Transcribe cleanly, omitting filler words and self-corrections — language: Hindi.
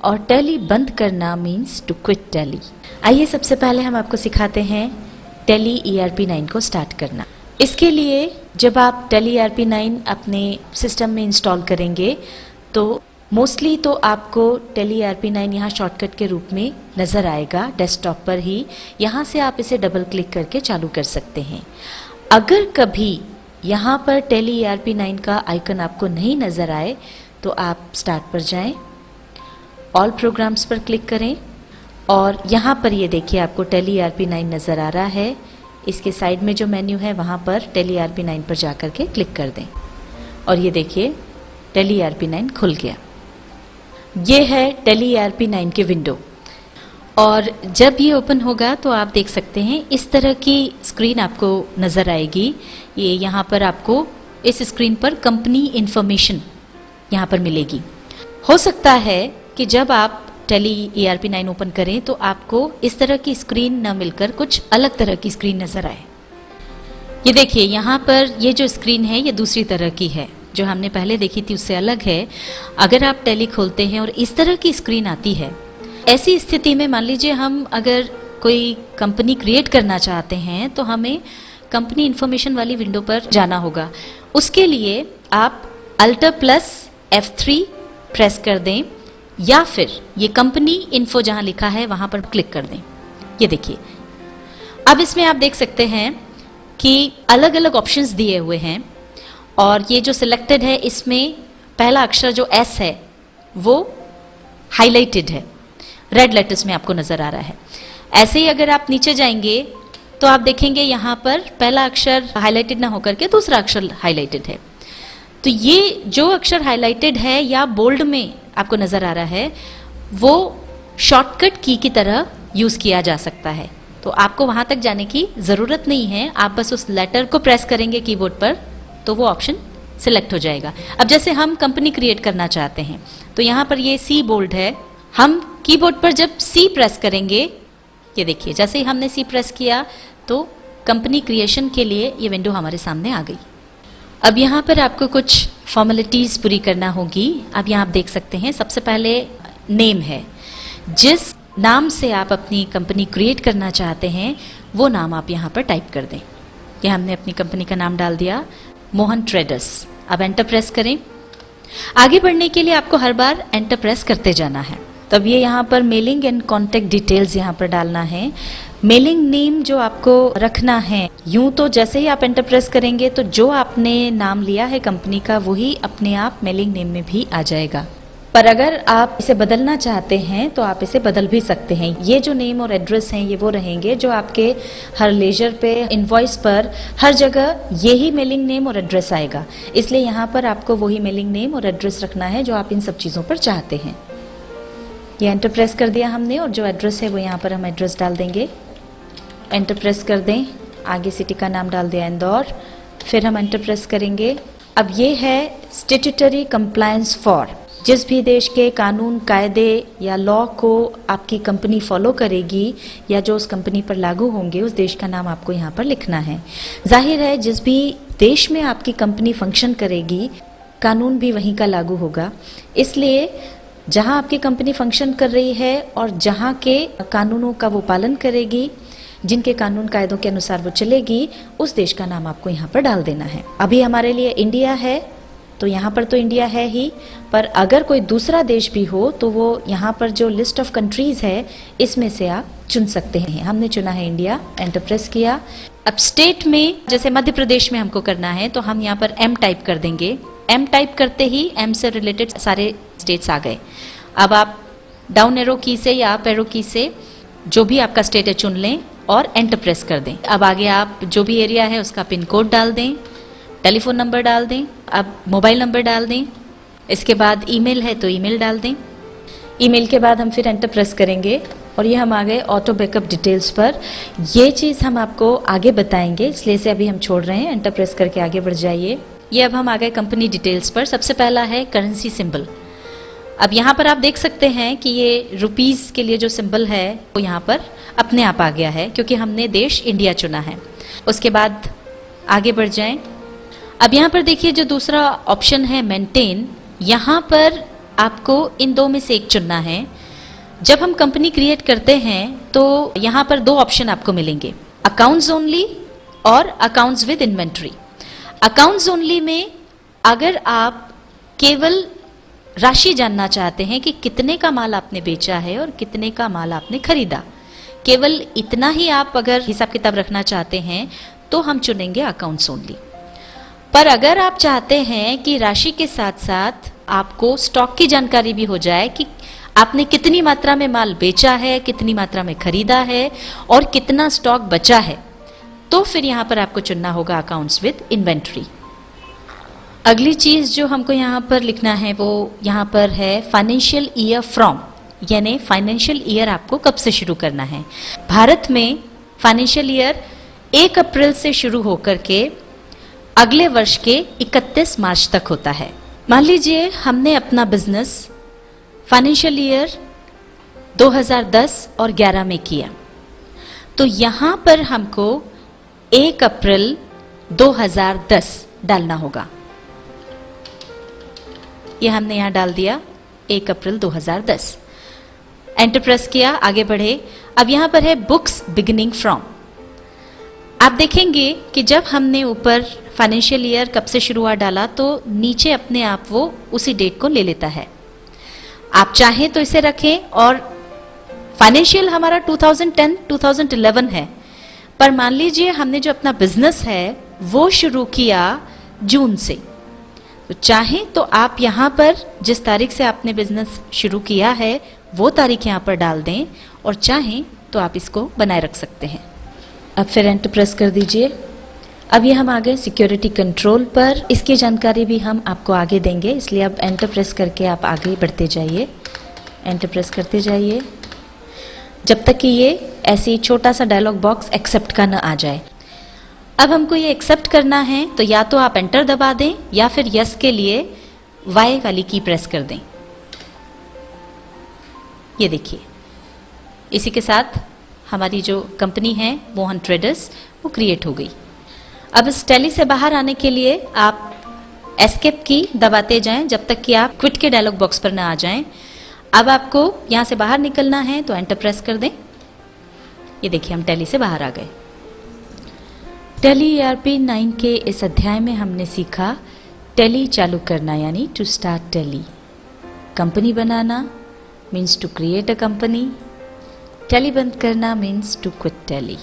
और टैली बंद करना मीन्स टू क्विट टैली। आइए सबसे पहले हम आपको सिखाते हैं टैली ERP9 को स्टार्ट करना। इसके लिए जब आप टैली ERP9 अपने सिस्टम में इंस्टॉल करेंगे तो मोस्टली तो आपको टैली ERP9 यहाँ शॉर्टकट के रूप में नज़र आएगा डेस्कटॉप पर ही। यहाँ से आप इसे डबल क्लिक करके चालू कर सकते हैं। अगर कभी यहाँ पर टैली ERP9 का आइकन आपको नहीं नज़र आए तो आप स्टार्ट पर जाएं, ऑल प्रोग्राम्स पर क्लिक करें और यहाँ पर ये देखिए आपको टैली ERP9 नज़र आ रहा है। इसके साइड में जो मेन्यू है वहाँ पर टैली ERP9 पर जा कर के क्लिक कर दें और ये देखिए टैली ERP9 खुल गया। ये है टैली ERP9 की विंडो और जब ये ओपन होगा तो आप देख सकते हैं इस तरह की स्क्रीन आपको नज़र आएगी। ये यहाँ पर आपको इस स्क्रीन पर कंपनी इन्फॉर्मेशन यहाँ पर मिलेगी। हो सकता है कि जब आप टैली ERP9 ओपन करें तो आपको इस तरह की स्क्रीन न मिलकर कुछ अलग तरह की स्क्रीन नज़र आए। ये देखिए यहाँ पर ये जो स्क्रीन है ये दूसरी तरह की है, जो हमने पहले देखी थी उससे अलग है। अगर आप टैली खोलते हैं और इस तरह की स्क्रीन आती है, ऐसी स्थिति में मान लीजिए हम अगर कोई कंपनी क्रिएट करना चाहते हैं तो हमें कंपनी इन्फॉर्मेशन वाली विंडो पर जाना होगा। उसके लिए आप Alt+F3 प्रेस कर दें या फिर ये कंपनी इन्फो जहां लिखा है वहां पर क्लिक कर दें। ये देखिए अब इसमें आप देख सकते हैं कि अलग अलग ऑप्शंस दिए हुए हैं और ये जो सिलेक्टेड है इसमें पहला अक्षर जो S है वो हाईलाइटेड है, रेड लेटर्स में आपको नजर आ रहा है। ऐसे ही अगर आप नीचे जाएंगे तो आप देखेंगे यहाँ पर पहला अक्षर हाईलाइटेड ना होकर के दूसरा अक्षर हाईलाइटेड है। तो ये जो अक्षर हाईलाइटेड है या बोल्ड में आपको नजर आ रहा है वो शॉर्टकट की तरह यूज किया जा सकता है। तो आपको वहां तक जाने की जरूरत नहीं है, आप बस उस लेटर को प्रेस करेंगे कीबोर्ड पर तो वो ऑप्शन सिलेक्ट हो जाएगा। अब जैसे हम कंपनी क्रिएट करना चाहते हैं तो यहाँ पर ये C बोल्ड है, हम कीबोर्ड पर जब C प्रेस करेंगे, ये देखिए जैसे ही हमने C प्रेस किया तो कंपनी क्रिएशन के लिए ये विंडो हमारे सामने आ गई। अब यहाँ पर आपको कुछ फॉर्मेलिटीज पूरी करना होगी। अब यहाँ आप देख सकते हैं सबसे पहले नेम है, जिस नाम से आप अपनी कंपनी क्रिएट करना चाहते हैं वो नाम आप यहाँ पर टाइप कर दें। ये हमने अपनी कंपनी का नाम डाल दिया, मोहन ट्रेडर्स। अब एंटर प्रेस करें। आगे बढ़ने के लिए आपको हर बार एंटर प्रेस करते जाना है। तब ये यहाँ पर मेलिंग एंड कॉन्टेक्ट डिटेल्स यहाँ पर डालना है। मेलिंग नेम जो आपको रखना है, यूं तो जैसे ही आप एंटर प्रेस करेंगे तो जो आपने नाम लिया है कंपनी का वही अपने आप मेलिंग नेम में भी आ जाएगा। पर अगर आप इसे बदलना चाहते हैं तो आप इसे बदल भी सकते हैं। ये जो नेम और एड्रेस हैं ये वो रहेंगे जो आपके हर लेजर पे, इनवॉइस पर, हर जगह यही मेलिंग नेम और एड्रेस आएगा। इसलिए यहाँ पर आपको वही मेलिंग नेम और एड्रेस रखना है जो आप इन सब चीज़ों पर चाहते हैं। ये एंटर प्रेस कर दिया हमने और जो एड्रेस है वो यहाँ पर हम एड्रेस डाल देंगे। एंटर प्रेस कर दें, आगे सिटी का नाम डाल दिया इंदौर, फिर हम एंटर प्रेस करेंगे। अब ये है स्टैट्यूटरी कंप्लायंस फॉर, जिस भी देश के कानून, कायदे या लॉ को आपकी कंपनी फॉलो करेगी या जो उस कंपनी पर लागू होंगे उस देश का नाम आपको यहाँ पर लिखना है। जाहिर है जिस भी देश में आपकी कंपनी फंक्शन करेगी कानून भी वहीं का लागू होगा, इसलिए जहाँ आपकी कंपनी फंक्शन कर रही है और जहाँ के कानूनों का वो पालन करेगी, जिनके कानून कायदों के अनुसार वो चलेगी, उस देश का नाम आपको यहाँ पर डाल देना है। अभी हमारे लिए इंडिया है तो यहाँ पर तो इंडिया है ही, पर अगर कोई दूसरा देश भी हो तो वो यहाँ पर जो लिस्ट ऑफ कंट्रीज है इसमें से आप चुन सकते हैं। हमने चुना है इंडिया, एंटर प्रेस किया। अब स्टेट में जैसे मध्य प्रदेश में हमको करना है तो हम यहाँ पर M टाइप कर देंगे। M टाइप करते ही M से रिलेटेड सारे स्टेट्स आ गए। अब आप डाउन एरो की से या अप एरो की से जो भी आपका स्टेट है चुन लें और एंटर प्रेस कर दें। अब आगे आप जो भी एरिया है उसका पिन कोड डाल दें, टेलीफोन नंबर डाल दें, अब मोबाइल नंबर डाल दें। इसके बाद ईमेल है तो ईमेल डाल दें। ईमेल के बाद हम फिर एंटर प्रेस करेंगे और ये हम आ गए ऑटो बैकअप डिटेल्स पर। ये चीज़ हम आपको आगे बताएंगे, इसलिए से अभी हम छोड़ रहे हैं। एंटर प्रेस करके आगे बढ़ जाइए। ये अब हम आ गए कंपनी डिटेल्स पर। सबसे पहला है करेंसी सिंबल। अब यहाँ पर आप देख सकते हैं कि ये रुपीस के लिए जो सिंबल है वो यहाँ पर अपने आप आ गया है क्योंकि हमने देश इंडिया चुना है। उसके बाद आगे बढ़ जाएं। अब यहाँ पर देखिए जो दूसरा ऑप्शन है मेंटेन, यहाँ पर आपको इन दो में से एक चुनना है। जब हम कंपनी क्रिएट करते हैं तो यहाँ पर दो ऑप्शन आपको मिलेंगे, अकाउंट्स ओनली और accounts with inventory. Accounts only में अगर आप केवल राशि जानना चाहते हैं कि कितने का माल आपने बेचा है और कितने का माल आपने खरीदा, केवल इतना ही आप अगर हिसाब किताब रखना चाहते हैं तो हम चुनेंगे अकाउंट्स ओनली। पर अगर आप चाहते हैं कि राशि के साथ साथ आपको स्टॉक की जानकारी भी हो जाए कि आपने कितनी मात्रा में माल बेचा है, कितनी मात्रा में खरीदा है और कितना स्टॉक बचा है, तो फिर यहाँ पर आपको चुनना होगा अकाउंट्स विद इन्वेंट्री। अगली चीज जो हमको यहाँ पर लिखना है वो यहाँ पर है फाइनेंशियल ईयर फ्रॉम, यानी फाइनेंशियल ईयर आपको कब से शुरू करना है। भारत में फाइनेंशियल ईयर 1 अप्रैल से शुरू होकर के अगले वर्ष के 31 मार्च तक होता है। मान लीजिए हमने अपना बिजनेस फाइनेंशियल ईयर 2010 और 11 में किया, तो यहां पर हमको 1 अप्रैल 2010 डालना होगा। ये हमने यहां डाल दिया 1 अप्रैल 2010, एंटर प्रेस किया, आगे बढ़े। अब यहां पर है बुक्स बिगिनिंग फ्रॉम। आप देखेंगे कि जब हमने ऊपर फाइनेंशियल ईयर कब से शुरू हुआ डाला तो नीचे अपने आप वो उसी डेट को ले लेता है। आप चाहें तो इसे रखें और फाइनेंशियल हमारा 2010-2011 है, पर मान लीजिए हमने जो अपना बिजनेस है वो शुरू किया जून से, तो चाहें तो आप यहाँ पर जिस तारीख से आपने बिजनेस शुरू किया है वो तारीख यहाँ पर डाल दें और चाहें तो आप इसको बनाए रख सकते हैं। अब फिर एंटर प्रेस कर दीजिए। अब ये हम आ गए सिक्योरिटी कंट्रोल पर, इसकी जानकारी भी हम आपको आगे देंगे, इसलिए अब एंटर प्रेस करके आप आगे बढ़ते जाइए, एंटर प्रेस करते जाइए जब तक कि ये ऐसे छोटा सा डायलॉग बॉक्स एक्सेप्ट का न आ जाए। अब हमको ये एक्सेप्ट करना है तो या तो आप एंटर दबा दें या फिर यस के लिए वाई वाली की प्रेस कर दें। ये देखिए, इसी के साथ हमारी जो कंपनी है मोहन ट्रेडर्स वो क्रिएट हो गई। अब इस टैली से बाहर आने के लिए आप एस्केप की दबाते जाएं जब तक कि आप क्विट के डायलॉग बॉक्स पर ना आ जाएं। अब आपको यहां से बाहर निकलना है तो एंटर प्रेस कर दें। ये देखिए हम टैली से बाहर आ गए। टैली ERP 9 के इस अध्याय में हमने सीखा टैली चालू करना यानी टू स्टार्ट टैली, कंपनी बनाना means to create a company, Tally बंद करना मीन्स टू क्विट टैली।